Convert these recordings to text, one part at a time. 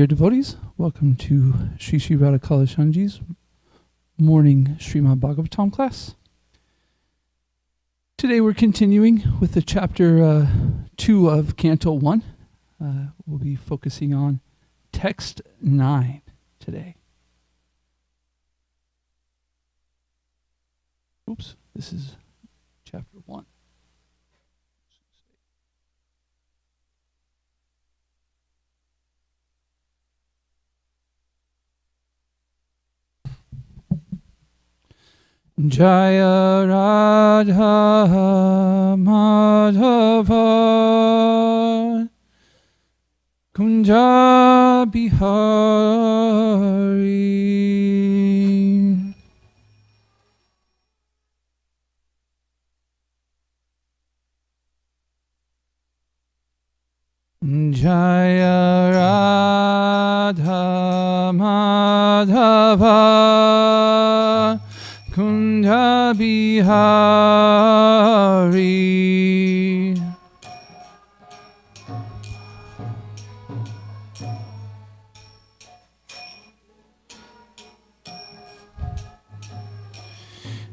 Dear devotees, welcome to Sri Radha Kalashanji's morning Srimad Bhagavatam class. Today we're continuing with the chapter 2 of Canto 1. We'll be focusing on text 9 today. Oops, this is chapter 1. Jaya Radha Madhava Kunja Bihari. Jaya Radha Madhava Kunja Bihari.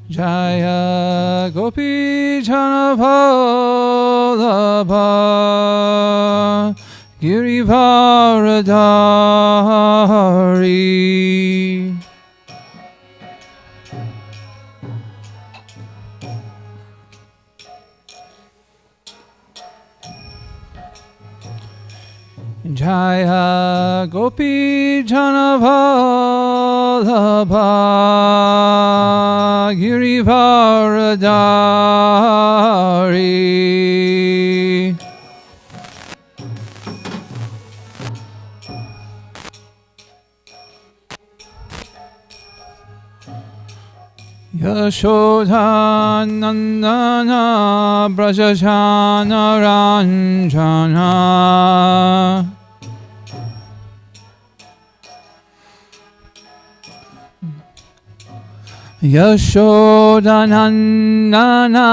Jaya Gopi Janavallabha Girivaradhari. Jaya Gopi Janavallabha Girivaradhari. Yashoda Nandana Braja Ranjana. Yashodanandana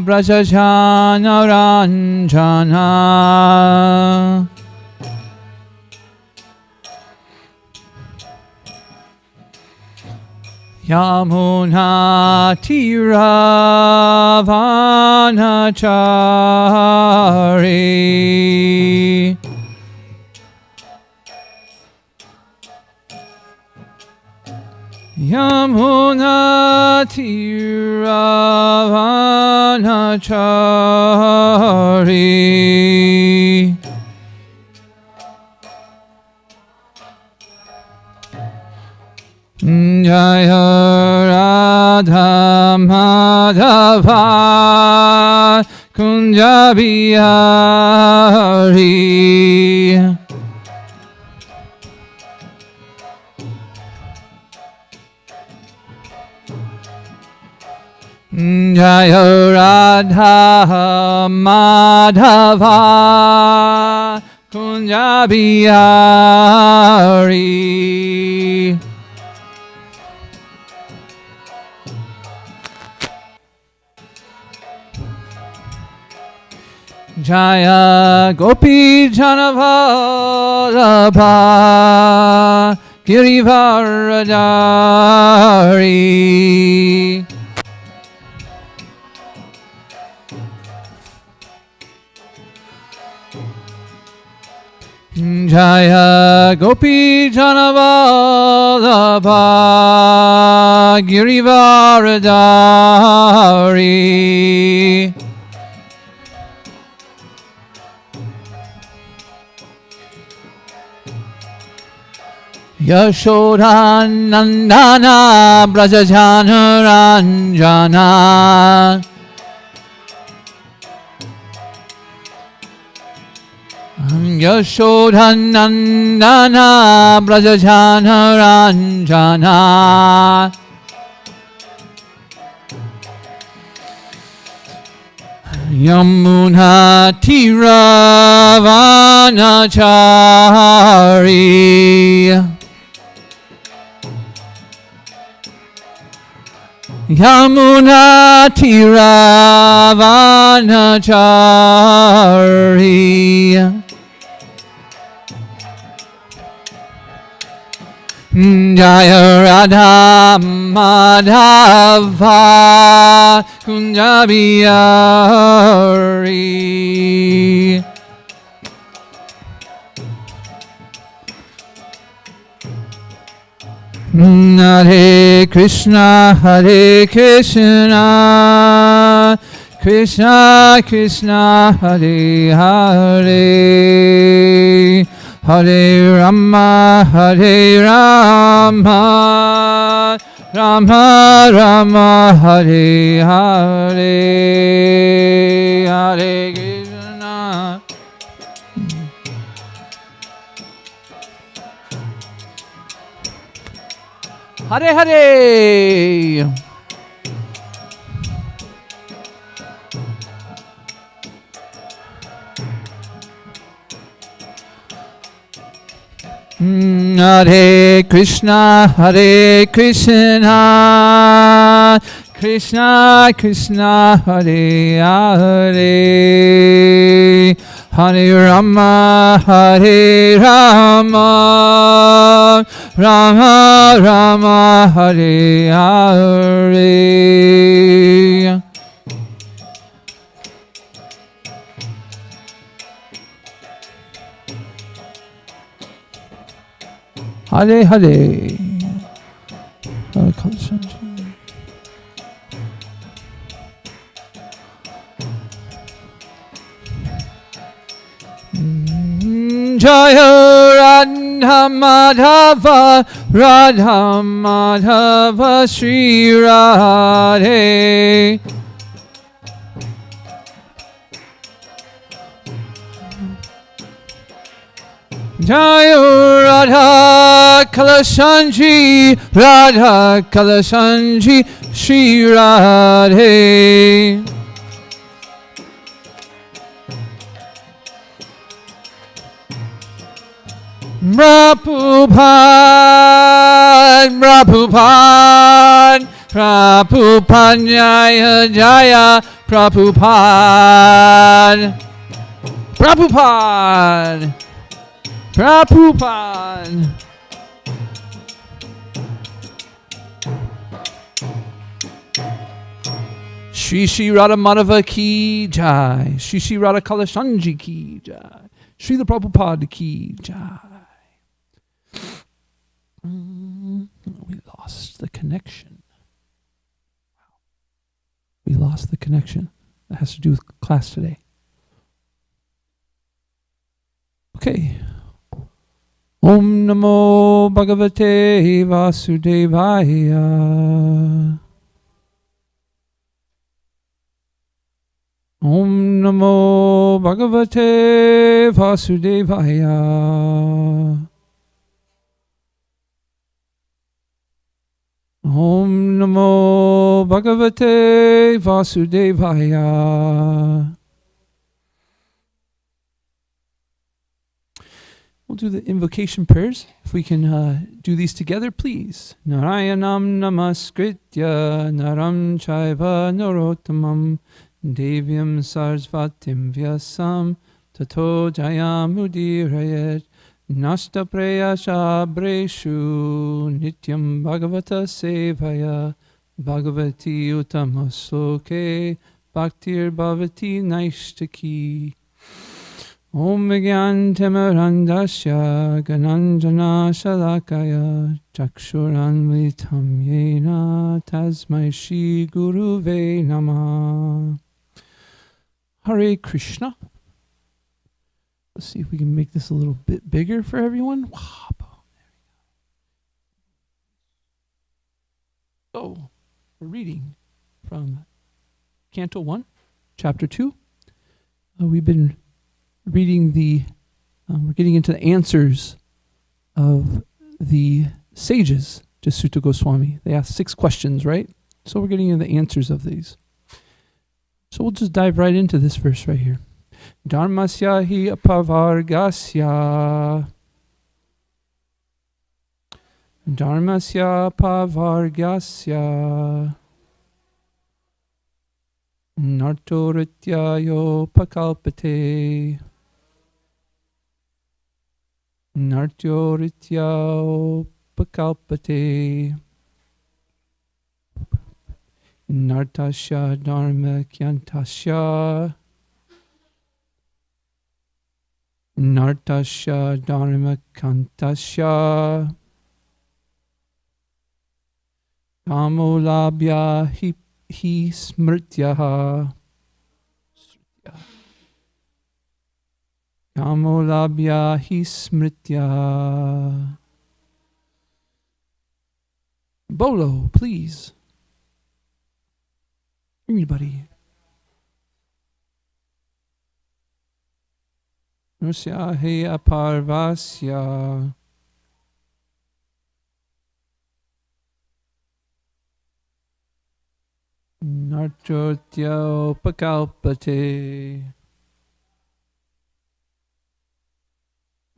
Brajajana Ranjana. Yamuna Tiravanachari. Yamuna Tiravanachari. Jaya Radha Madhava Kunja Bihari. Jaya Radha Madhava Kunja Bihari. Jaya Gopi Janavallabha Girivaradhari. Jaya Gopi Janavallabha Girivaradhari. Yashodanandana Brajajana Ranjana. Yashodanandana Brajajana Ranjana. Yamuna Tiravanachari. Yamuna Tiravanachari. Jaya Radha Madhava Kunja Bihari. Hare Krishna, Hare Krishna, Krishna Krishna, Hare Hare, Hare Rama, Hare Rama, Rama Rama, Hare Hare, Hare Krishna. Hare Hare. Hare Krishna, Hare Krishna, Krishna Krishna, Hare Hare, Hare Rama, Hare Rama, Rama Rama, Hare Hare. Hare Hare. Jaya Radha Madhava, Radha Madhava, Shri Radhe. Jaya Radha Kalashanji, Radha Kalashanji, Shri Radhe. Prabhupada, Prabhupada, Prabhupada, Jaya Jaya, Prabhupada, Prabhupada, Prabhupada. Shri Shri Radha Madhava ki jai, Shri Shri Radha Kalashanji ki jai, Srila Prabhupada ki jai. We lost the connection. We lost the connection. That has to do with class today. Okay. Om Namo Bhagavate Vasudevaya. Om Namo Bhagavate Vasudevaya. Om Namo Bhagavate Vasudevaya. We'll do the invocation prayers. If we can do these together, please. Narayanam namaskritya naram chaiva narottamam devyam sarasvatim vyasam tato jayamudirayet. Nasta prayasha breshu nityam bhagavata sevaya bhagavati utamasloke bhaktir bhavati naishtaki. Om Gyantimirandasya Gananjana Shalakaya Chakshuranvitam Yena Tasmai Shri Guruve Namah. Hare Krishna. Let's see if we can make this a little bit bigger for everyone. So, we're reading from Canto 1, Chapter 2. We've been reading we're getting into the answers of the sages to Sutta Goswami. They asked 6 questions, right? So we're getting into the answers of these. So we'll just dive right into this verse right here. Dharmasya hi apavargasya. Dharmasya apavargasya. Nartorityayo pakalpate. Nartyorityo pakalpate. Nartasya dharma kyantasya. Nartasya dharma kantasya. Kamolabhya hi smrityaha. Kamolabhya hi smrityaha. Bolo, please. Anybody? Nusya he aparvasya. Nartotya upakalpate.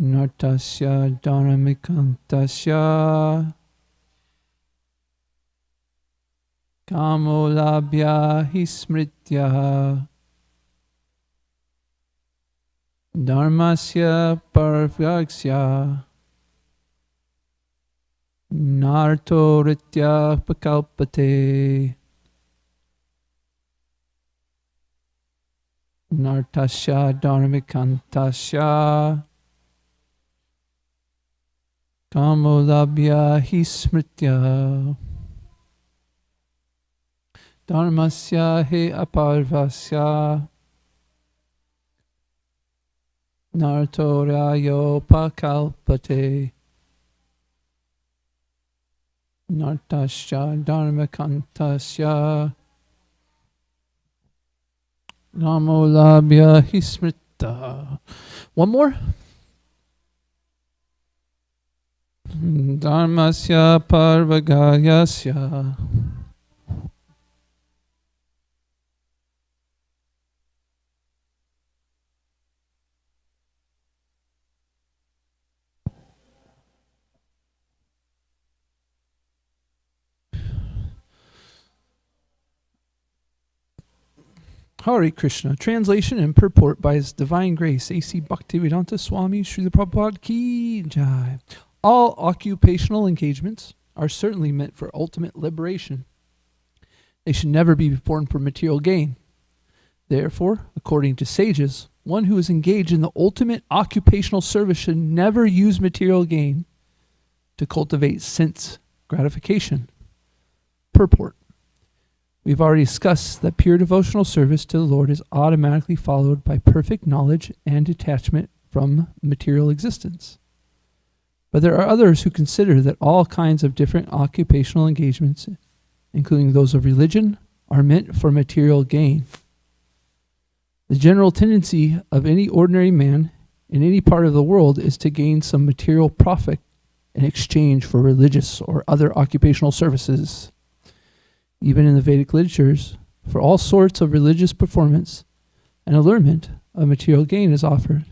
Nartasya dharmikantasya. Kamolabhya hi smritya. Dharmasya parvyaksya. Nartoritya pakalpate. Nartasya dharmikantasya. Kamolabhya hi smritya. Dharmasya he aparvasya. Nartorayo pakalpate. Nartasya dharmakantasya. Namolabhya hi smrita. One more. Dharmasya parvagayasya. Hare Krishna. Translation and purport by His Divine Grace, A.C. Bhaktivedanta Swami Srila Prabhupada Ki Jai. All occupational engagements are certainly meant for ultimate liberation. They should never be performed for material gain. Therefore, according to sages, one who is engaged in the ultimate occupational service should never use material gain to cultivate sense gratification. Purport. We've already discussed that pure devotional service to the Lord is automatically followed by perfect knowledge and detachment from material existence. But there are others who consider that all kinds of different occupational engagements, including those of religion, are meant for material gain. The general tendency of any ordinary man in any part of the world is to gain some material profit in exchange for religious or other occupational services. Even in the Vedic literatures, for all sorts of religious performance, an allurement of material gain is offered,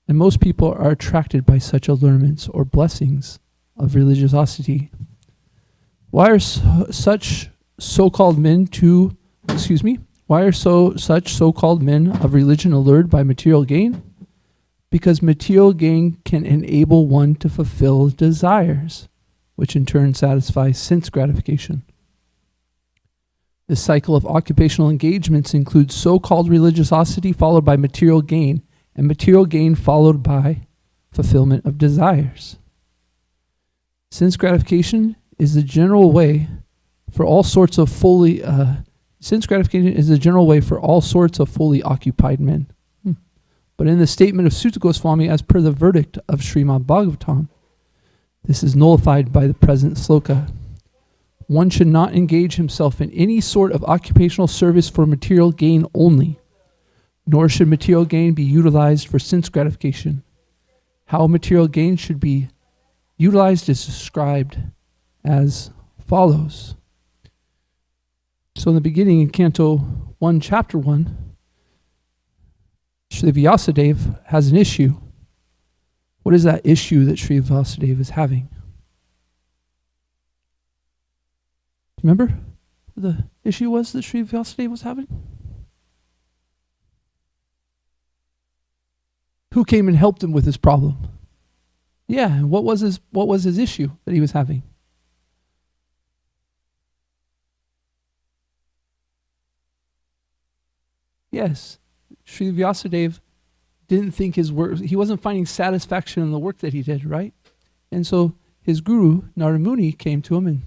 and most people are attracted by such allurements or blessings of religiosity. Why are such so-called men of religion allured by material gain? Because material gain can enable one to fulfill desires, which in turn satisfy sense gratification. This cycle of occupational engagements includes so-called religiosity followed by material gain, and material gain followed by fulfillment of desires. Sense gratification is the general way for all sorts of fully occupied men. But in the statement of Sutta Goswami, as per the verdict of Srimad Bhagavatam, this is nullified by the present sloka. One should not engage himself in any sort of occupational service for material gain only, nor should material gain be utilized for sense gratification. How material gain should be utilized is described as follows. So in the beginning, in Canto 1, Chapter 1, Sri Vyasadeva has an issue. What is that issue that Sri Vyasadeva is having? Remember what the issue was that Sri Vyasadeva was having? Who came and helped him with his problem? Yeah, and what was his issue that he was having? Yes, Sri Vyasadeva didn't think his work, he wasn't finding satisfaction in the work that he did, right? And so his guru, Narada Muni, came to him and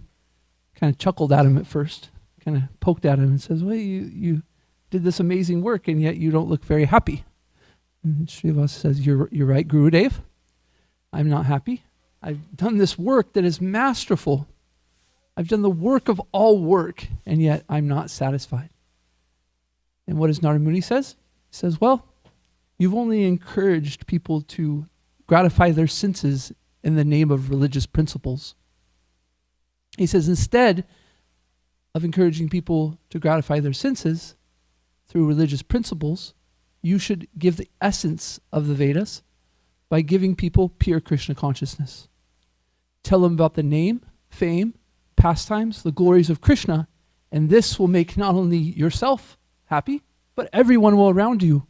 kind of chuckled at him at first, kind of poked at him and says, well, you did this amazing work and yet you don't look very happy. And Srivas says, you're right, Gurudev. I'm not happy. I've done this work that is masterful. I've done the work of all work, and yet I'm not satisfied. And what does Narada Muni says? He says, well, you've only encouraged people to gratify their senses in the name of religious principles. He says, instead of encouraging people to gratify their senses through religious principles, you should give the essence of the Vedas by giving people pure Krishna consciousness. Tell them about the name, fame, pastimes, the glories of Krishna, and this will make not only yourself happy, but everyone around you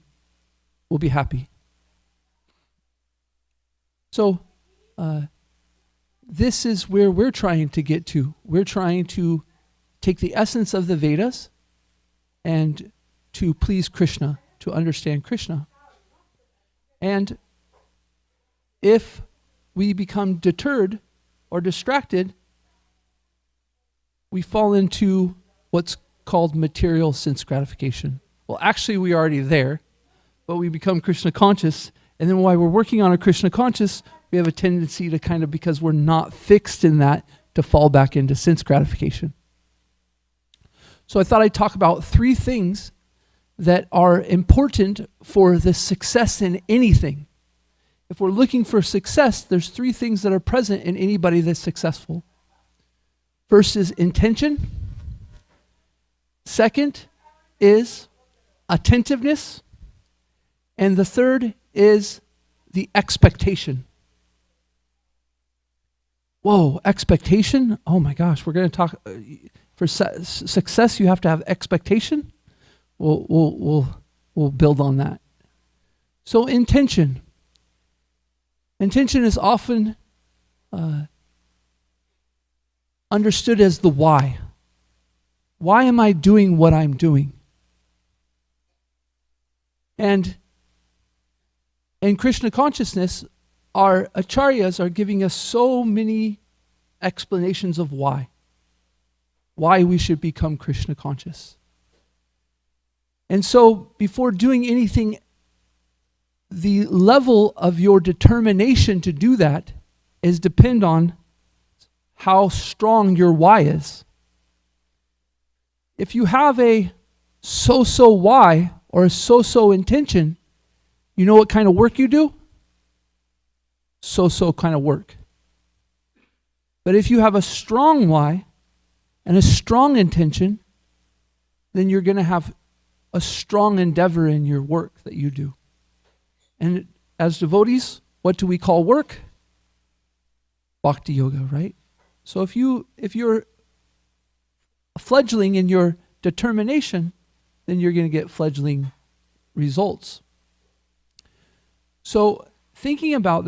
will be happy. So, this is where we're trying to get to. We're trying to take the essence of the Vedas and to please Krishna, to understand Krishna. And if we become deterred or distracted, we fall into what's called material sense gratification. Well, actually, we're already there, but we become Krishna conscious. And then while we're working on a Krishna conscious, we have a tendency to kind of, because we're not fixed in that, to fall back into sense gratification. So I thought I'd talk about 3 things that are important for the success in anything. If we're looking for success, there's 3 things that are present in anybody that's successful. First is intention. Second is attentiveness. And the third is the expectation. Whoa, expectation? Oh my gosh, we're going to talk, for success you have to have expectation? We'll build on that. So intention. Intention is often understood as the why. Why am I doing what I'm doing? And in Krishna consciousness, our acharyas are giving us so many explanations of why we should become Krishna conscious. And so before doing anything, the level of your determination to do that is depend on how strong your why is. If you have a so-so why or a so-so intention, you know what kind of work you do? So-so kind of work. But if you have a strong why and a strong intention, then you're going to have a strong endeavor in your work that you do. And as devotees, what do we call work? Bhakti yoga, right? So if you're a fledgling in your determination, then you're going to get fledgling results. So thinking about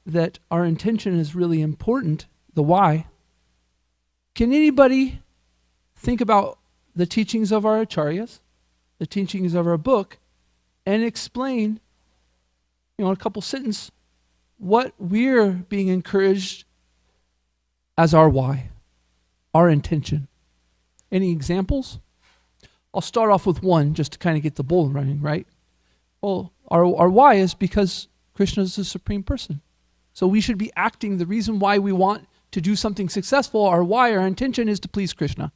that our intention is really important, the why, can anybody think about the teachings of our acharyas, the teachings of our book, and explain, in a couple sentences, what we're being encouraged as our why, our intention? Any examples? I'll start off with one just to kind of get the ball running, right? Well, our why is because Krishna is the supreme person. So we should be acting, the reason why we want to do something successful, our why, our intention is to please Krishna.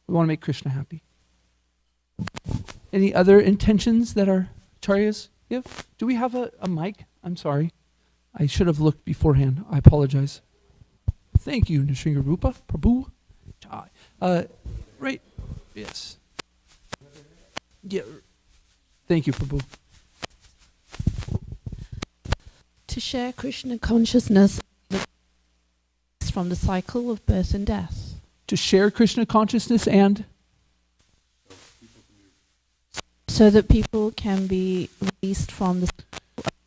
We want to make Krishna happy. Any other intentions that our acharyas give? Do we have a mic? I'm sorry. I should have looked beforehand. I apologize. Thank you, Nrsinga Rupa, Prabhu. Right. Yes. Yeah. Thank you, Prabhu. To share Krishna consciousness from the cycle of birth and death. To share Krishna consciousness and? So that people can be released from the...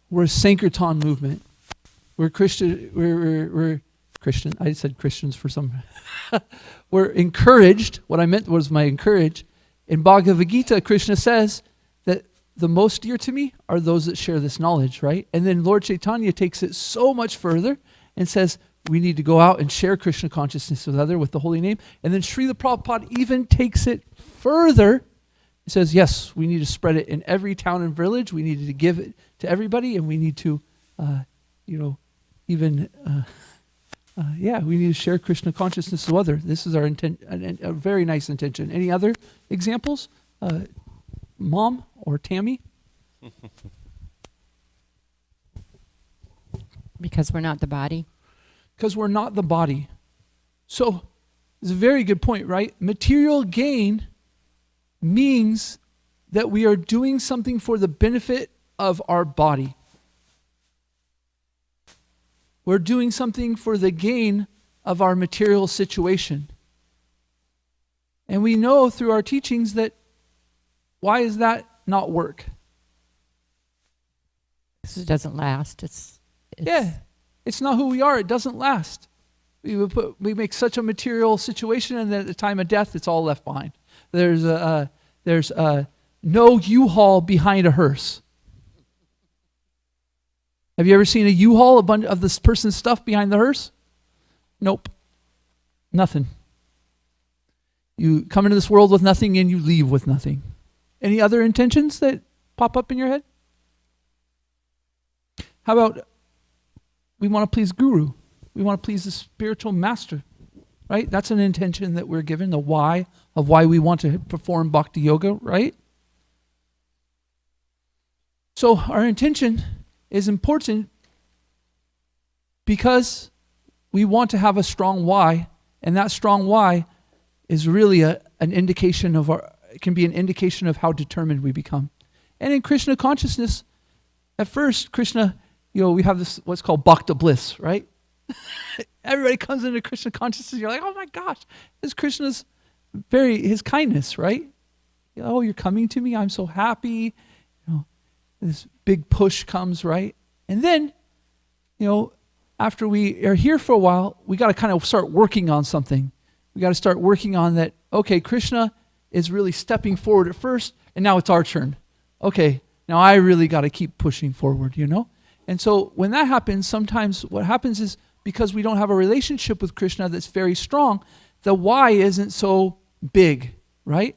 We're a Sankirtan movement. We're Christian. We're Christian. I said Christians for some. We're encouraged. What I meant was my encourage. In Bhagavad Gita, Krishna says that the most dear to me are those that share this knowledge, right? And then Lord Chaitanya takes it so much further and says we need to go out and share Krishna consciousness with others with the holy name. And then Srila Prabhupada even takes it further. He says, yes, we need to spread it in every town and village. We need to give it to everybody, and we need to, we need to share Krishna consciousness with others. This is our intent, a very nice intention. Any other examples? Mom or Tammy? Because we're not the body. Because we're not the body. So, it's a very good point, right? Material gain means that we are doing something for the benefit of our body. We're doing something for the gain of our material situation. And we know through our teachings that why does that not work? Because it doesn't last. It's not who we are. It doesn't last. We make such a material situation, and then at the time of death, it's all left behind. There's no U-Haul behind a hearse. Have you ever seen a U-Haul, a bunch of this person's stuff behind the hearse? Nope. Nothing. You come into this world with nothing and you leave with nothing. Any other intentions that pop up in your head? How about we want to please Guru? We want to please the spiritual master, right? That's an intention that we're given, the why of why we want to perform bhakti yoga, right? So our intention is important because we want to have a strong why, and that strong why is really an indication of it can be an indication of how determined we become. And in Krishna consciousness, at first, Krishna, we have this, what's called bhakta bliss, right? Everybody comes into Krishna consciousness, you're like, oh my gosh, this Krishna's his kindness, right? Oh, you're coming to me, I'm so happy. This big push comes, right? And then, after we are here for a while, we got to kind of start working on something. We got to start working on that, okay, Krishna is really stepping forward at first, and now it's our turn. Okay, now I really got to keep pushing forward, And so when that happens, sometimes what happens is because we don't have a relationship with Krishna that's very strong, the why isn't so big, right?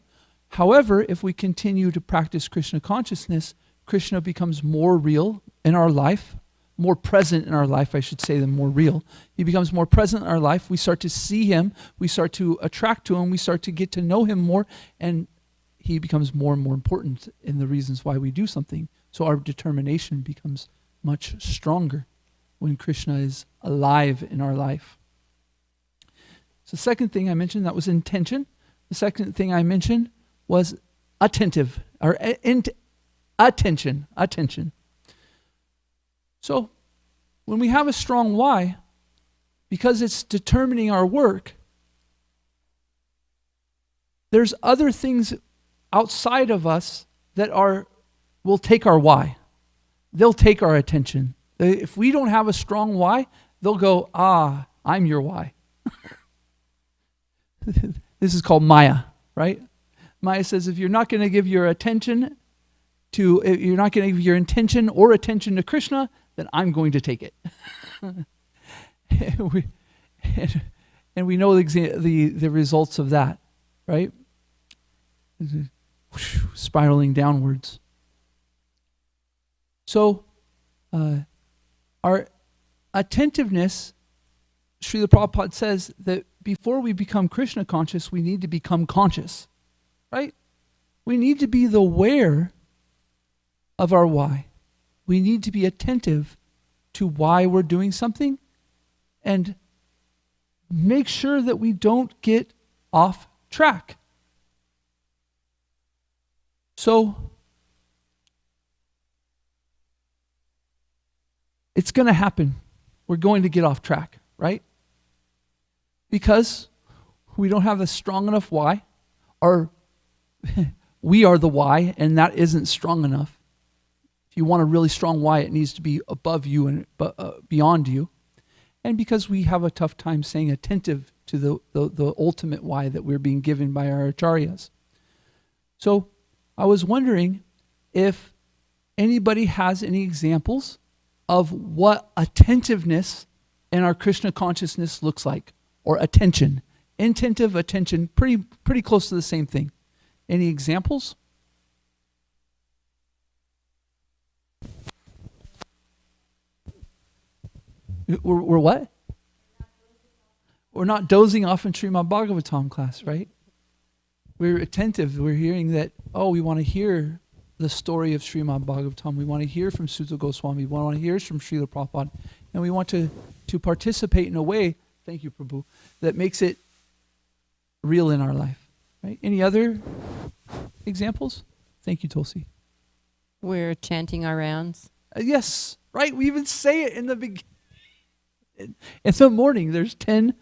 However, if we continue to practice Krishna consciousness, Krishna becomes more real in our life, more present in our life, I should say, than more real. He becomes more present in our life. We start to see him. We start to attract to him. We start to get to know him more. And he becomes more and more important in the reasons why we do something. So our determination becomes much stronger when Krishna is alive in our life. So the second thing I mentioned, that was intention. The second thing I mentioned was attentive, or attention. So when we have a strong why, because it's determining our work, there's other things outside of us that will take our why. They'll take our attention. If we don't have a strong why, they'll go, I'm your why. This is called Maya, right? Maya says if you're not going to give your attention if you're not going to give your intention or attention to Krishna, then I'm going to take it. and we know the results of that, right? Spiraling downwards. So, our attentiveness, Srila Prabhupada says that before we become Krishna conscious, we need to become conscious, right? We need to be aware of our why. We need to be attentive to why we're doing something and make sure that we don't get off track. So, it's going to happen. We're going to get off track, right? Because we don't have a strong enough why, or we are the why, and that isn't strong enough. If you want a really strong why, it needs to be above you and beyond you. And because we have a tough time saying attentive to the ultimate why that we're being given by our acharyas. So I was wondering if anybody has any examples of what attentiveness in our Krishna consciousness looks like, or attention. Intentive, attention, pretty close to the same thing. Any examples? We're what? We're not dozing off in Srimad Bhagavatam class, right? We're attentive. We're hearing that, we want to hear the story of Srimad Bhagavatam. We want to hear from Sutta Goswami. We want to hear from Srila Prabhupada. And we want to participate in a way, thank you, Prabhu, that makes it real in our life. Right? Any other examples? Thank you, Tulsi. We're chanting our rounds. Yes, right. We even say it in the beginning. In the morning, there's 10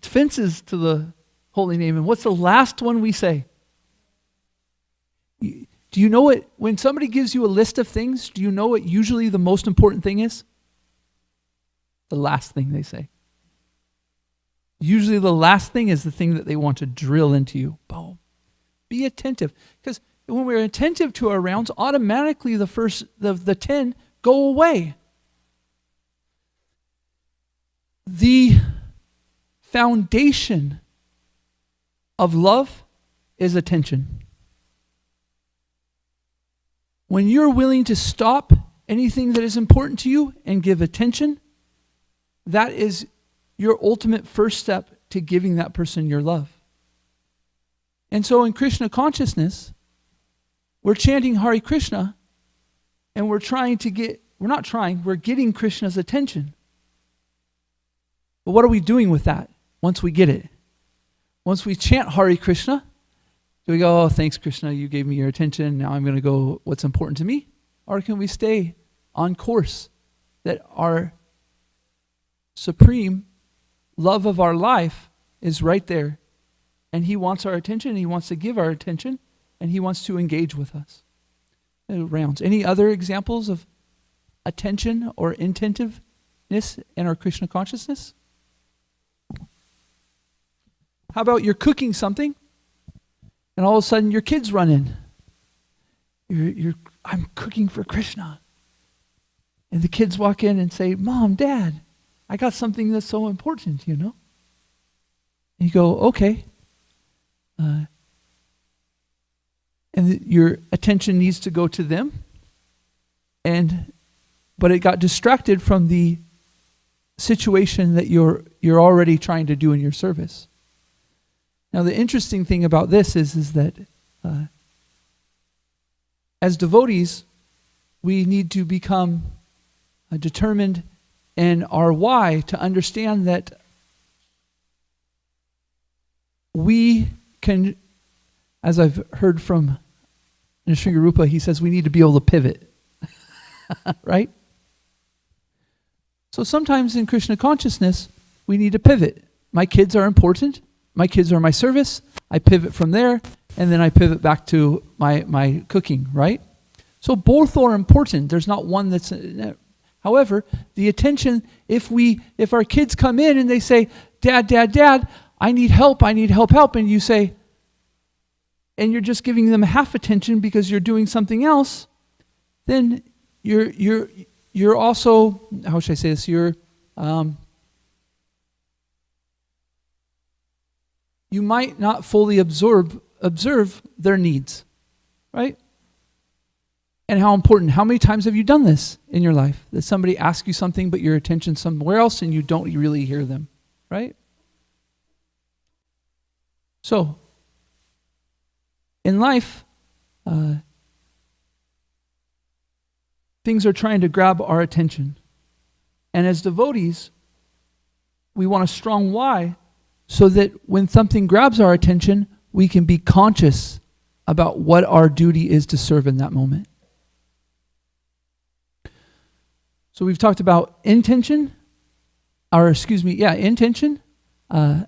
fences to the holy name. And what's the last one we say? Do you know what? When somebody gives you a list of things, do you know what usually the most important thing is? The last thing they say. Usually the last thing is the thing that they want to drill into you. Boom. Be attentive. Because when we're attentive to our rounds, automatically the 10 go away. The foundation of love is attention. When you're willing to stop anything that is important to you and give attention, that is your ultimate first step to giving that person your love. And so in Krishna consciousness, we're chanting Hare Krishna, and we're getting Krishna's attention. But what are we doing with that once we get it? Once we chant Hare Krishna, do we go, thanks Krishna, you gave me your attention, now I'm going to go what's important to me? Or can we stay on course that our supreme love of our life is right there, and he wants our attention, and he wants to give our attention, and he wants to engage with us? Rounds. Any other examples of attention or intentiveness in our Krishna consciousness? How about you're cooking something, and all of a sudden your kids run in. I'm cooking for Krishna. And the kids walk in and say, Mom, Dad, I got something that's so important, And you go, okay. And your attention needs to go to them. But it got distracted from the situation that you're already trying to do in your service. Now, the interesting thing about this is that as devotees, we need to become determined in our why to understand that we can, as I've heard from Sri Rupa, he says we need to be able to pivot, right? So sometimes in Krishna consciousness, we need to pivot. My kids are important. My kids are my service. I pivot from there, and then I pivot back to my cooking, right? So both are important. There's not one that's... However, the attention, if our kids come in and they say, Dad, Dad, Dad, I need help, and you say, and you're just giving them half attention because you're doing something else, then you're also, how should I say this? You might not fully observe their needs, right? And how important, how many times have you done this in your life? That somebody asks you something, but your attention's somewhere else and you don't really hear them, right? So, in life, things are trying to grab our attention. And as devotees, we want a strong why so that when something grabs our attention, we can be conscious about what our duty is to serve in that moment. So we've talked about intention, attention, and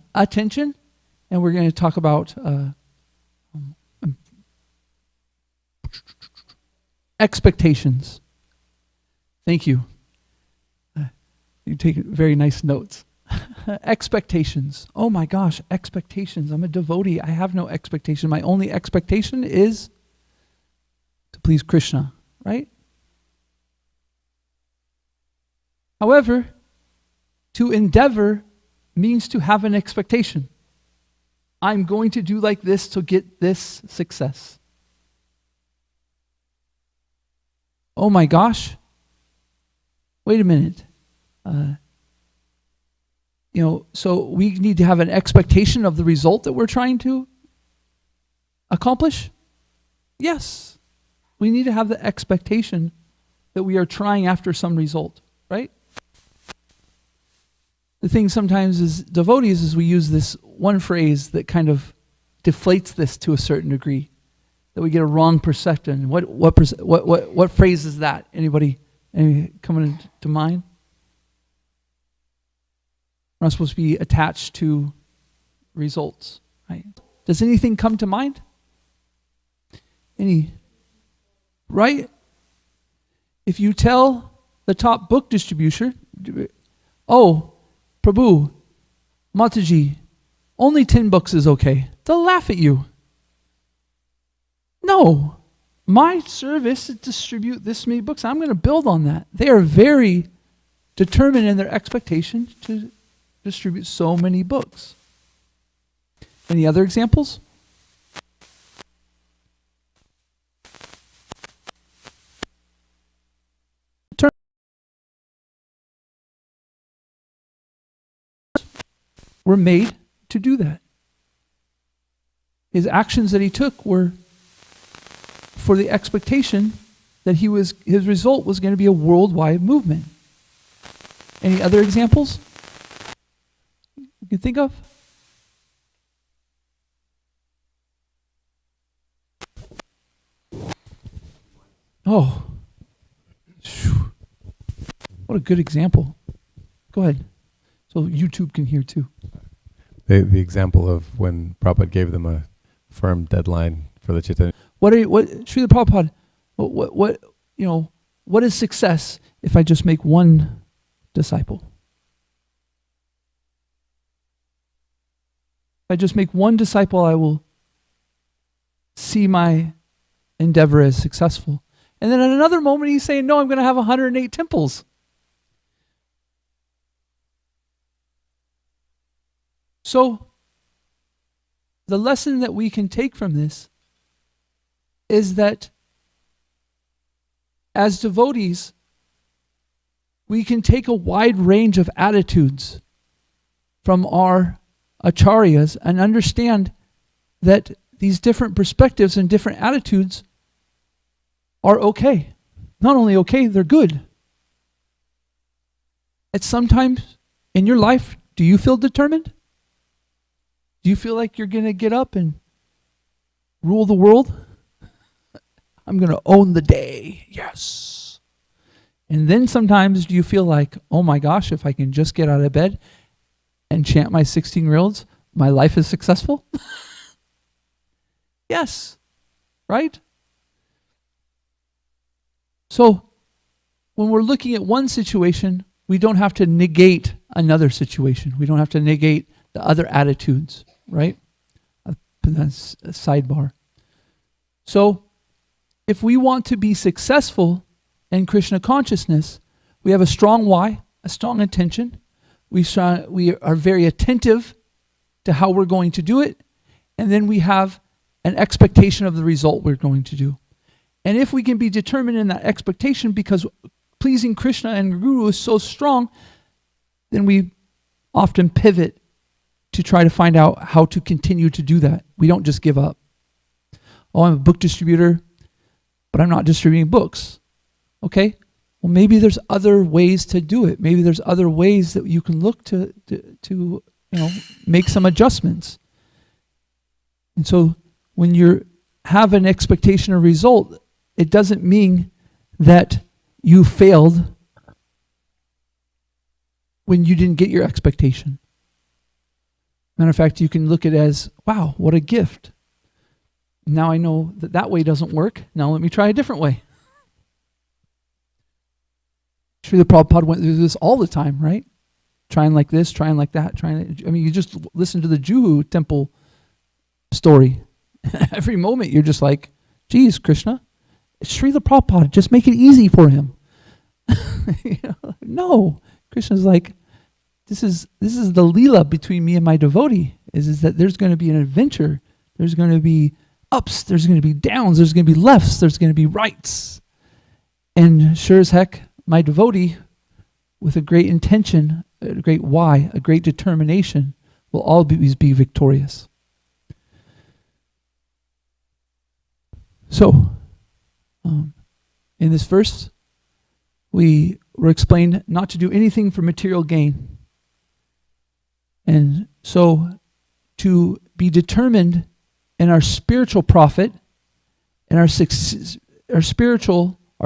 we're going to talk about expectations. Thank you. You take very nice notes. Expectations. Oh my gosh, expectations. I'm a devotee. I have no expectation. My only expectation is to please Krishna, right? However, to endeavor means to have an expectation. I'm going to do like this to get this success. Oh my gosh. Wait a minute. So we need to have an expectation of the result that we're trying to accomplish? Yes. We need to have the expectation that we are trying after some result, right? The thing sometimes as devotees is we use this one phrase that kind of deflates this to a certain degree, that we get a wrong perception. What phrase is that? Anybody coming to mind? We're not supposed to be attached to results, right? Does anything come to mind? Right? If you tell the top book distributor, oh, Prabhu, Mataji, only 10 books is okay, they'll laugh at you. No, my service is to distribute this many books. I'm going to build on that. They are very determined in their expectation to distribute so many books. Any other examples? Were made to do that. His actions that he took were for the expectation that his result was going to be a worldwide movement. Any other examples you can think of? Oh, what a good example. Go ahead. So YouTube can hear too. The example of when Prabhupada gave them a firm deadline for the Chaitanya. Srila Prabhupada, what is success if I just make one disciple? If I just make one disciple, I will see my endeavor as successful. And then at another moment, he's saying, no, I'm going to have 108 temples. So, the lesson that we can take from this is that as devotees, we can take a wide range of attitudes from our acharyas and understand that these different perspectives and different attitudes are okay. Not only okay, they're good. At sometimes in your life, do you feel determined? Do you feel like you're going to get up and rule the world? I'm going to own the day. Yes. And then sometimes do you feel like, oh my gosh, if I can just get out of bed and chant my 16 reels, my life is successful? Yes. Right? So when we're looking at one situation, we don't have to negate another situation. We don't have to negate the other attitudes, right? That's a sidebar. So if we want to be successful in Krishna consciousness, we have a strong why, a strong intention. We are very attentive to how we're going to do it. And then we have an expectation of the result we're going to do. And if we can be determined in that expectation because pleasing Krishna and Guru is so strong, then we often pivot to try to find out how to continue to do that. We don't just give up. Oh, I'm a book distributor, but I'm not distributing books. Okay, well maybe there's other ways to do it. Maybe there's other ways that you can look to make some adjustments. And so when you have an expectation or result, it doesn't mean that you failed when you didn't get your expectation. Matter of fact, you can look at it as, wow, what a gift. Now I know that way doesn't work. Now let me try a different way. Srila Prabhupada went through this all the time, right? Trying like this, trying like that, you just listen to the Juhu temple story. Every moment you're just like, geez, Krishna, Srila Prabhupada, just make it easy for him. No, Krishna's like, this is the Leela between me and my devotee, is that there's going to be an adventure, there's going to be ups, there's going to be downs, there's going to be lefts, there's going to be rights. And sure as heck, my devotee, with a great intention, a great why, a great determination, will always be victorious. So, in this verse, we were explained not to do anything for material gain. And so, to be determined in our spiritual profit, and our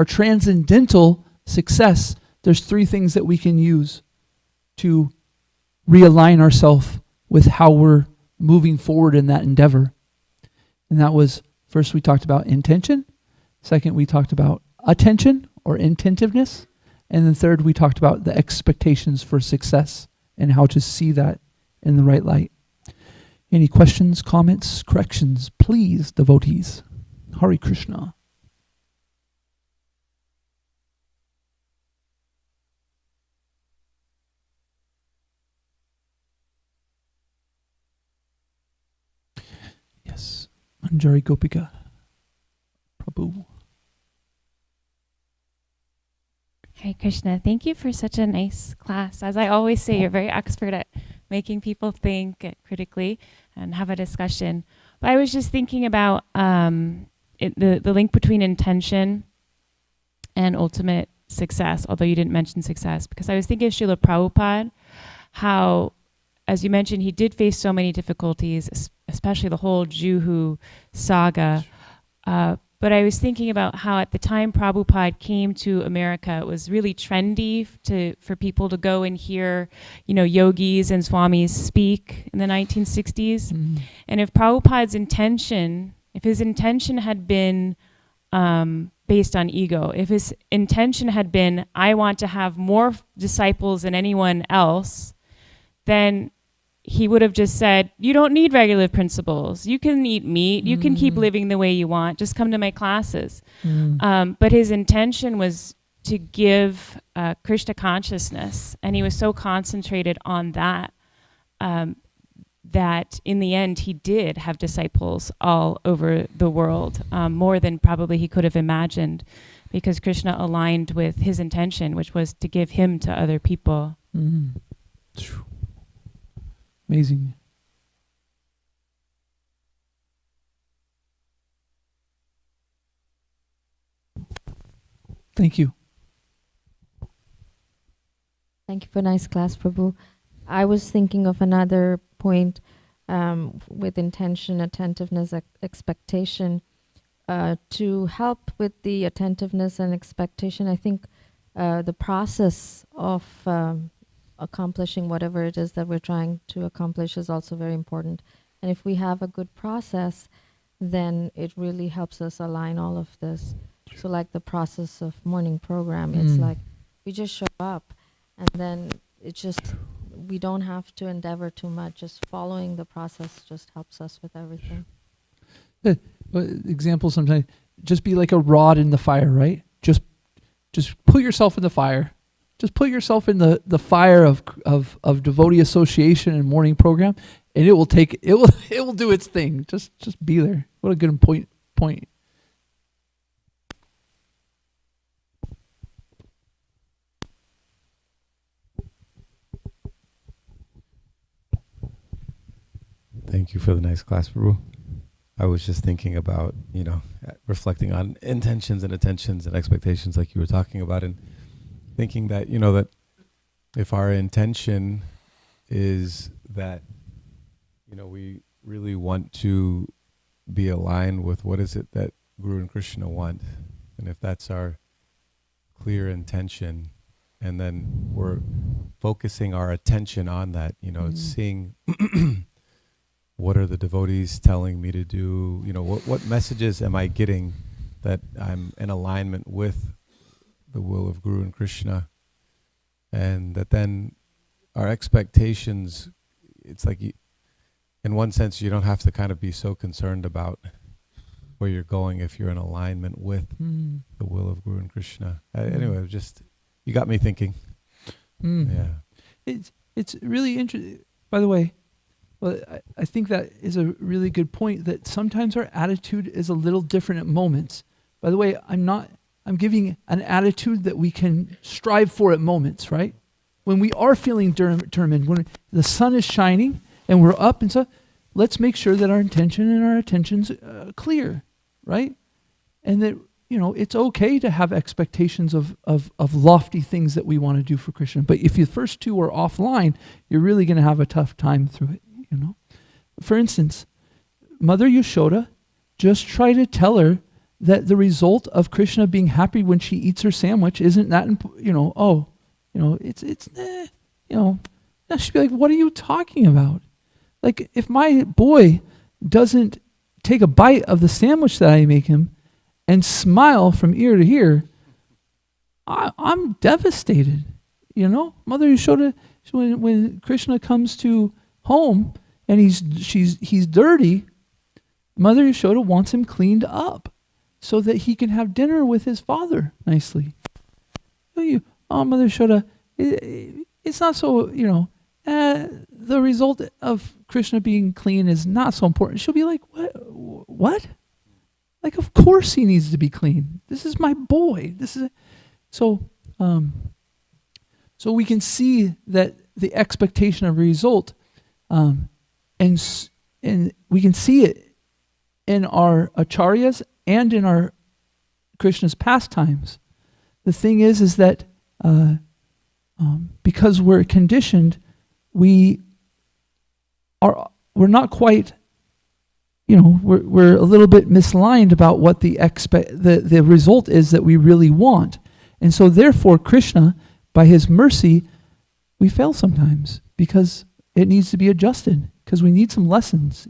transcendental success, there's three things that we can use to realign ourselves with how we're moving forward in that endeavor. And that was, first we talked about intention. Second, we talked about attention or intentiveness. And then third, we talked about the expectations for success and how to see that in the right light. Any questions, comments, corrections, please, devotees? Hare Krishna. Yes, Manjari Gopika. Prabhu. Hare Krishna, thank you for such a nice class. As I always say, you're very expert at making people think critically and have a discussion. But I was just thinking about the link between intention and ultimate success, although you didn't mention success, because I was thinking of Srila Prabhupada, how, as you mentioned, he did face so many difficulties, especially the whole Juhu saga. But I was thinking about how at the time Prabhupada came to America, it was really trendy for people to go and hear, yogis and swamis speak in the 1960s. Mm-hmm. And if Prabhupada's intention, if his intention had been based on ego, if his intention had been, I want to have more disciples than anyone else, then he would have just said, you don't need regulative principles. You can eat meat. You can keep living the way you want. Just come to my classes. But his intention was to give Krishna consciousness. And he was so concentrated on that, that in the end, he did have disciples all over the world, more than probably he could have imagined, because Krishna aligned with his intention, which was to give him to other people. Mm. Amazing. Thank you. Thank you for a nice class, Prabhu. I was thinking of another point with intention, attentiveness, expectation. To help with the attentiveness and expectation, I think the process of accomplishing whatever it is that we're trying to accomplish is also very important. And if we have a good process, then it really helps us align all of this. So like the process of morning program, it's like we just show up, and then it just, we don't have to endeavor too much. Just following the process just helps us with everything. Example, sometimes just be like a rod in the fire, right? Just put yourself in the fire. Just put yourself in the fire of devotee association and morning program, and it will do its thing. Just be there. What a good point. Thank you for the nice class, Prabhu. I was just thinking about, reflecting on intentions and attentions and expectations like you were talking about, and thinking that, that if our intention is that, we really want to be aligned with what is it that Guru and Krishna want, and if that's our clear intention, and then we're focusing our attention on that, seeing what are the devotees telling me to do, what messages am I getting that I'm in alignment with the will of Guru and Krishna, and that then our expectations, it's like in one sense you don't have to kind of be so concerned about where you're going if you're in alignment with the will of Guru and Krishna. Anyway, just you got me thinking. Yeah, it's really interesting. By the way, well, I think that is a really good point, that sometimes our attitude is a little different at moments. By the way, I'm giving an attitude that we can strive for at moments, right? When we are feeling determined, when the sun is shining and we're up and stuff, let's make sure that our intention and our attention's clear, right? And that, it's okay to have expectations of lofty things that we want to do for Krishna. But if the first two are offline, you're really going to have a tough time through it, For instance, Mother Yashoda, just try to tell her that the result of Krishna being happy when she eats her sandwich isn't that, now she'd be like, what are you talking about? Like, if my boy doesn't take a bite of the sandwich that I make him and smile from ear to ear, I'm devastated. Mother Yashoda, when Krishna comes to home and he's dirty, Mother Yashoda wants him cleaned up so that he can have dinner with his father nicely. Mother Yashoda, it's not so, the result of Krishna being clean is not so important. She'll be like, what? Like, of course he needs to be clean. This is my boy. So we can see that the expectation of a result, and we can see it in our acharyas and in our Krishna's pastimes. The thing is that because we're conditioned, we're not quite, we're a little bit misaligned about what the result is that we really want. And so therefore Krishna, by his mercy, we fail sometimes because it needs to be adjusted, because we need some lessons,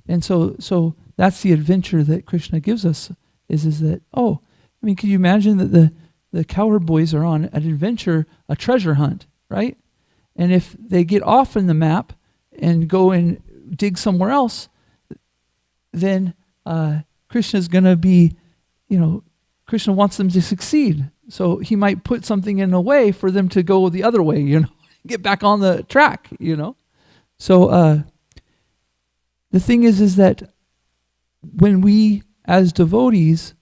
And so that's the adventure that Krishna gives us, is that, can you imagine that the cowherd boys are on an adventure, a treasure hunt, right? And if they get off in the map and go and dig somewhere else, then Krishna's going to be, Krishna wants them to succeed. So he might put something in a way for them to go the other way, get back on the track, So the thing is that when we as devotees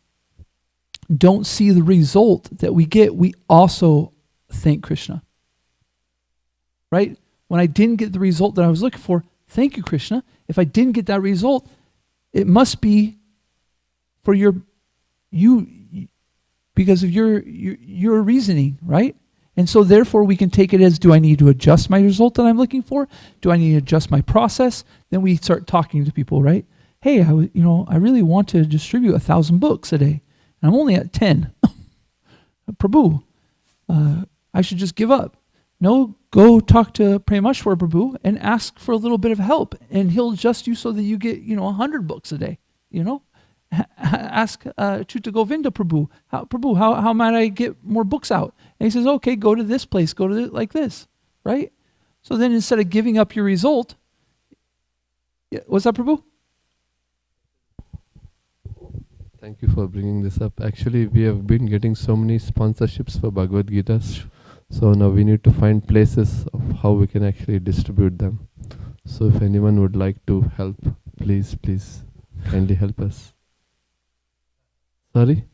don't see the result that we get, we also thank Krishna. Right? When I didn't get the result that I was looking for, thank you, Krishna. If I didn't get that result, it must be for you because of your reasoning, right? And so therefore we can take it as, do I need to adjust my result that I'm looking for? Do I need to adjust my process? Then we start talking to people, right? Hey, I really want to distribute 1,000 books a day, and I'm only at 10. Prabhu, I should just give up. No, go talk to Premashwar Prabhu and ask for a little bit of help, and he'll adjust you so that you get 100 books a day. Ask Chuta Govinda Prabhu, how might I get more books out? And he says, okay, go to this place, go to like this, right? So then instead of giving up your result, what's that, Prabhu? Thank you for bringing this up. Actually, we have been getting so many sponsorships for Bhagavad Gita. So now we need to find places of how we can actually distribute them. So if anyone would like to help, please kindly help us. Sorry?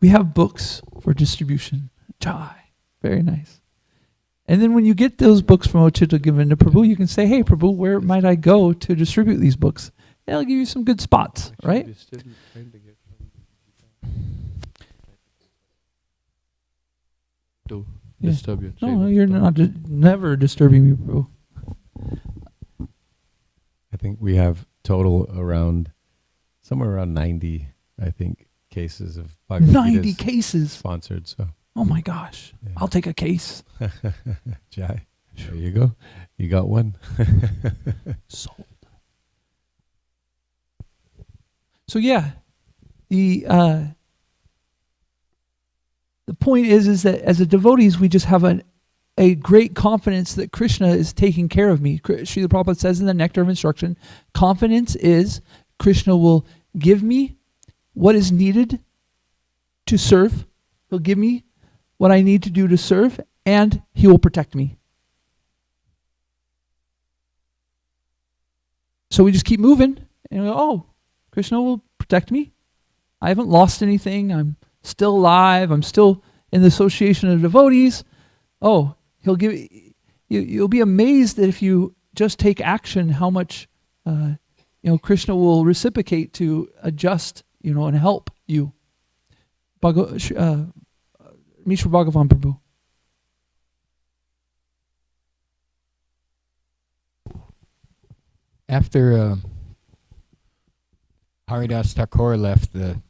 We have books for distribution. Jai. Very nice. And then when you get those books from Ochita Govinda Prabhu, you can say, hey, Prabhu, where might I go to distribute these books? They'll give you some good spots, actually, right? We're still trying to get to disturb your train. No, you're not never disturbing me, Prabhu. I think we have total somewhere around 90, I think, cases of Bhagavad 90 Gitas cases. sponsored. So, Oh my gosh. yeah. I'll take a case. Jai, there you go. You got one. Sold. So yeah, the the point is that as a devotees, we just have a great confidence that Krishna is taking care of me. Srila Prabhupada says in the Nectar of Instruction, confidence is Krishna will give me what is needed to serve. He'll give me what I need to do to serve, and he will protect me. So we just keep moving, and we go, oh, Krishna will protect me. I haven't lost anything. I'm still alive. I'm still in the association of devotees. Oh, he'll give you. You'll be amazed that if you just take action, how much Krishna will reciprocate to adjust, and help you. Mishra Bhagavan Prabhu. After Haridas Thakur left the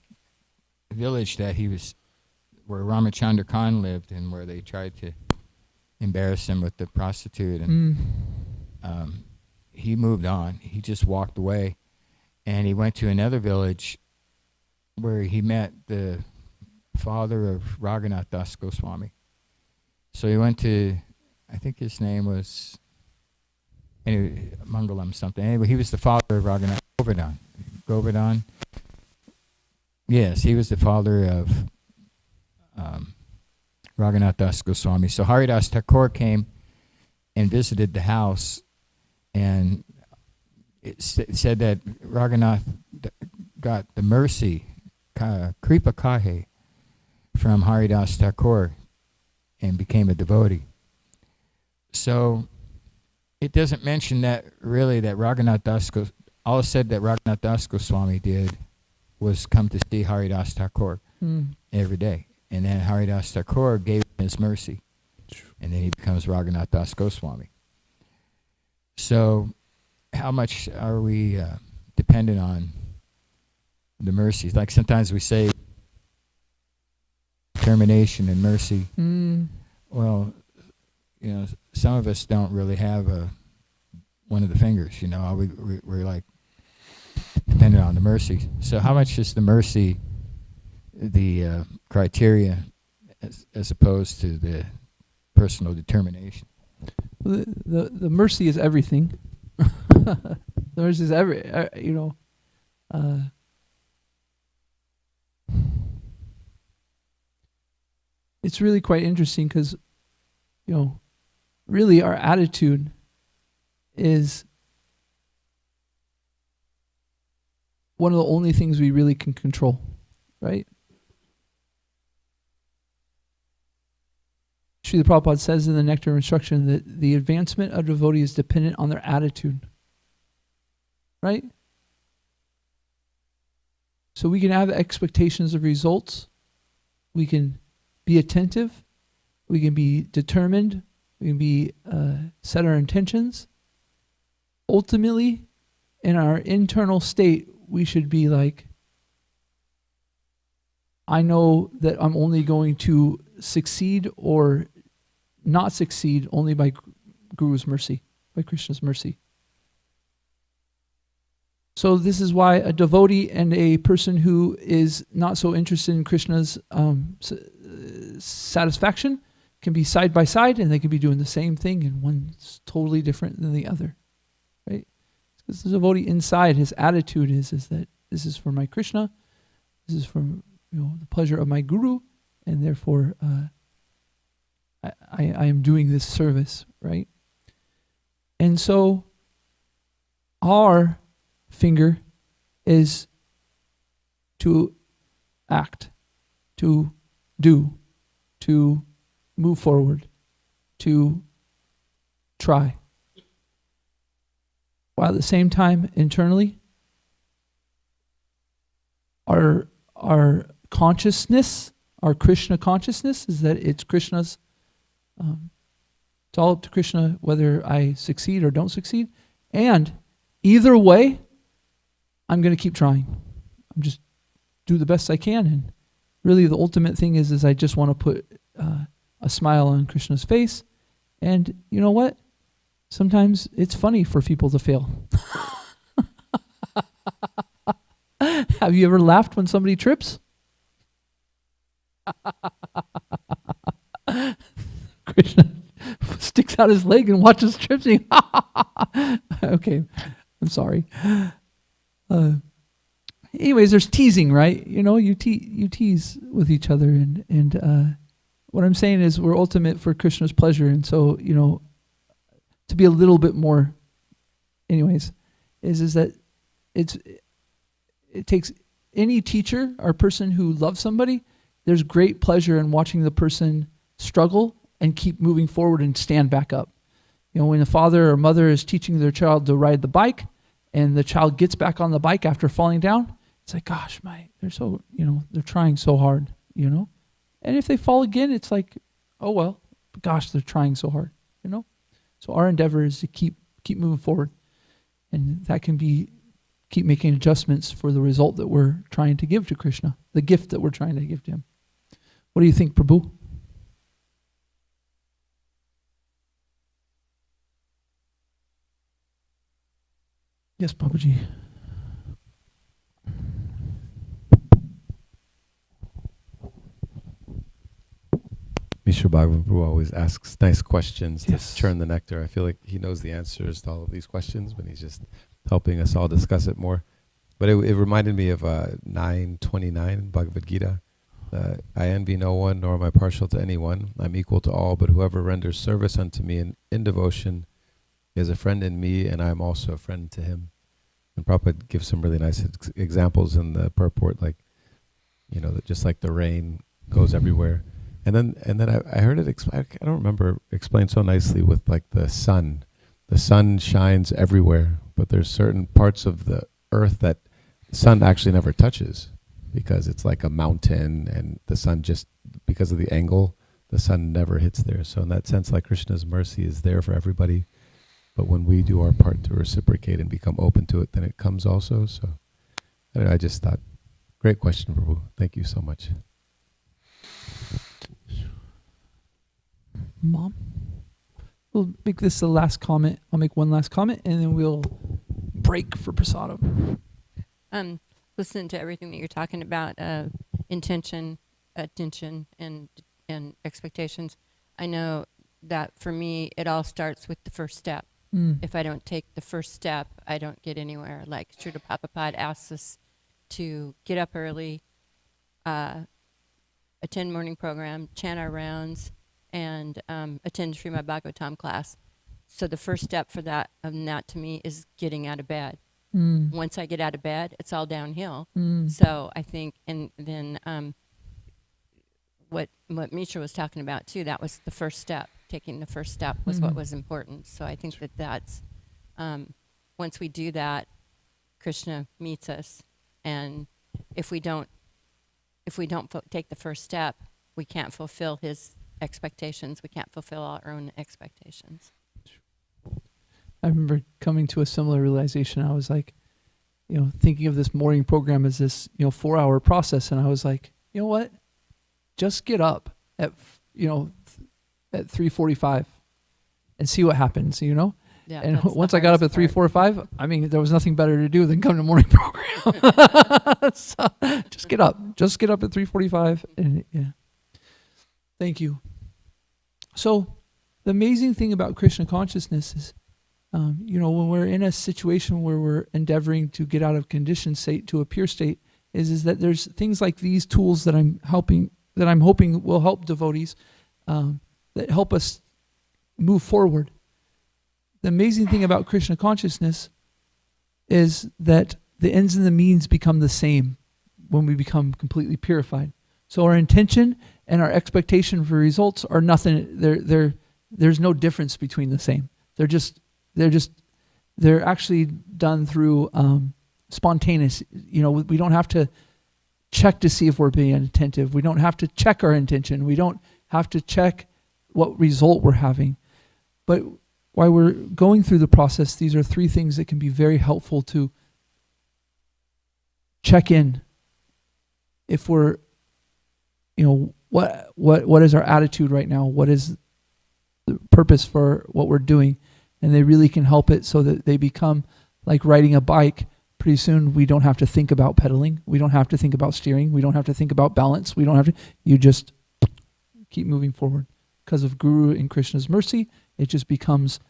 village that he was, where Ramachandra Khan lived, and where they tried to embarrass him with the prostitute, and he moved on. He just walked away, and he went to another village where he met the father of Raghunath Das Goswami. So he went to, I think his name was, anyway, Mangalam something. Anyway, he was the father of Raghunath Govardhan. Yes, he was the father of Raghunath Das Goswami. So Haridas Thakur came and visited the house, and it said that Raghunath got the mercy, Kripa Kahe, from Haridas Thakur and became a devotee. So it doesn't mention that really that Raghunath Das Goswami, all it said that Raghunath Das Goswami did was come to see Haridas Thakur every day. And then Haridas Thakur gave him his mercy. And then he becomes Raghunath Das Goswami. So how much are we dependent on the mercies? Like sometimes we say determination and mercy. Well, some of us don't really have one of the fingers, we're like dependent on the mercy. So how much is the mercy the criteria as opposed to the personal determination? The mercy is everything. The mercy is it's really quite interesting because, really our attitude is one of the only things we really can control, right? Srila Prabhupada says in the Nectar of Instruction that the advancement of devotee is dependent on their attitude, right? So we can have expectations of results. We can be attentive. We can be determined. We can be set our intentions. Ultimately, in our internal state, we should be like, I know that I'm only going to succeed or not succeed only by Guru's mercy, by Krishna's mercy. So this is why a devotee and a person who is not so interested in Krishna's satisfaction can be side by side, and they can be doing the same thing, and one's totally different than the other, right? Because the devotee inside, his attitude is that this is for my Krishna, this is for the pleasure of my Guru, and therefore I am doing this service, right? And so our finger is to act, to do, to move forward, to try. While at the same time, internally, our consciousness, our Krishna consciousness, is that it's Krishna's. It's all up to Krishna whether I succeed or don't succeed. And either way, I'm going to keep trying. I'm just do the best I can. And really the ultimate thing is I just want to put a smile on Krishna's face. And you know what? Sometimes it's funny for people to fail. Have you ever laughed when somebody trips? Krishna sticks out his leg and watches tripping. Okay, I'm sorry. Anyways, there's teasing, right? You tease with each other, and what I'm saying is we're ultimate for Krishna's pleasure, and so to be a little bit more. Anyways, is that it takes any teacher or person who loves somebody. There's great pleasure in watching the person struggle and keep moving forward and stand back up. When the father or mother is teaching their child to ride the bike and the child gets back on the bike after falling down, it's like, gosh, they're so, they're trying so hard, And if they fall again, it's like, oh, well, gosh, they're trying so hard, So our endeavor is to keep moving forward. And that can be keep making adjustments for the result that we're trying to give to Krishna, the gift that we're trying to give to him. What do you think, Prabhu? Yes, Babaji. Mishra Bhagavan Prabhu always asks nice questions Yes. to churn the nectar. I feel like he knows the answers to all of these questions, but he's just helping us all discuss it more. But it reminded me of 9:29 Bhagavad Gita. I envy no one, nor am I partial to anyone. I'm equal to all, but whoever renders service unto me in devotion is a friend in me, and I am also a friend to him. And Prabhupada gives some really nice examples in the purport, like, that just like the rain goes everywhere. And then I heard it, I don't remember, explained so nicely with like the sun. The sun shines everywhere, but there's certain parts of the earth that the sun actually never touches because it's like a mountain, and the sun just, because of the angle, the sun never hits there. So in that sense, like Krishna's mercy is there for everybody, but when we do our part to reciprocate and become open to it, then it comes also. So I just thought, great question, Prabhu. Thank you so much. Mom? We'll make this the last comment. I'll make one last comment, and then we'll break for prasadam. Listening to everything that you're talking about, intention, attention, and expectations, I know that for me, it all starts with the first step. If I don't take the first step, I don't get anywhere. Like Srila Prabhupada asks us to get up early, attend morning program, chant our rounds, and attend Srimad Bhagavatam class. So the first step for that to me is getting out of bed. Once I get out of bed, it's all downhill. So I think, and then what Mishra was talking about too, that was the first step. Taking the first step was what was important. So I think that's, once we do that, Krishna meets us. And if we don't take the first step, we can't fulfill his expectations. We can't fulfill our own expectations. I remember coming to a similar realization. I was like, thinking of this morning program as this, 4-hour process. And I was like, you know what? Just get up at 3:45 and see what happens, Yeah, and once I got up at 3:45, there was nothing better to do than come to morning program. So just get up at 3:45. And yeah. Thank you. So the amazing thing about Krishna consciousness is, when we're in a situation where we're endeavoring to get out of conditioned state to a pure state, is that there's things like these tools that I'm hoping will help devotees, that help us move forward. The amazing thing about Krishna consciousness is that the ends and the means become the same when we become completely purified. So our intention and our expectation for results are nothing. There's no difference between the same. They're actually done through spontaneous. We don't have to check to see if we're being attentive. We don't have to check our intention. We don't have to check what result we're having. But while we're going through the process, these are 3 things that can be very helpful to check in. If we're, what is our attitude right now? What is the purpose for what we're doing? And they really can help it so that they become like riding a bike. Pretty soon we don't have to think about pedaling. We don't have to think about steering. We don't have to think about balance. You just keep moving forward. because of Guru and Krishna's mercy, it just becomes,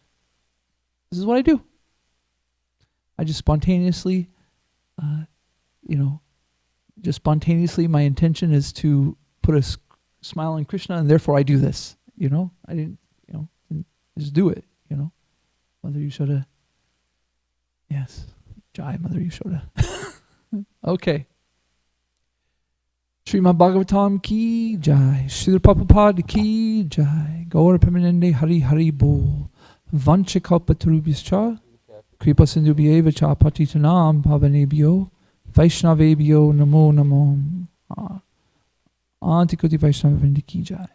this is what I do. I just spontaneously, just spontaneously, my intention is to put a smile on Krishna, and therefore I do this. I didn't, just do it. Mother Yashoda. Yes, Jai Mother Yashoda. Okay. Srimad Bhagavatam ki jai, Srila Prabhupada ki jai, Gaura Premanande Hari Hari Bol, Vanchakalpatarubhyascha, Kripa Sindhubhyeva cha patitanam pavanebhyo, Vaishnavebhyo namo namo. Antikoti Vaishnava Vrindi ki jai.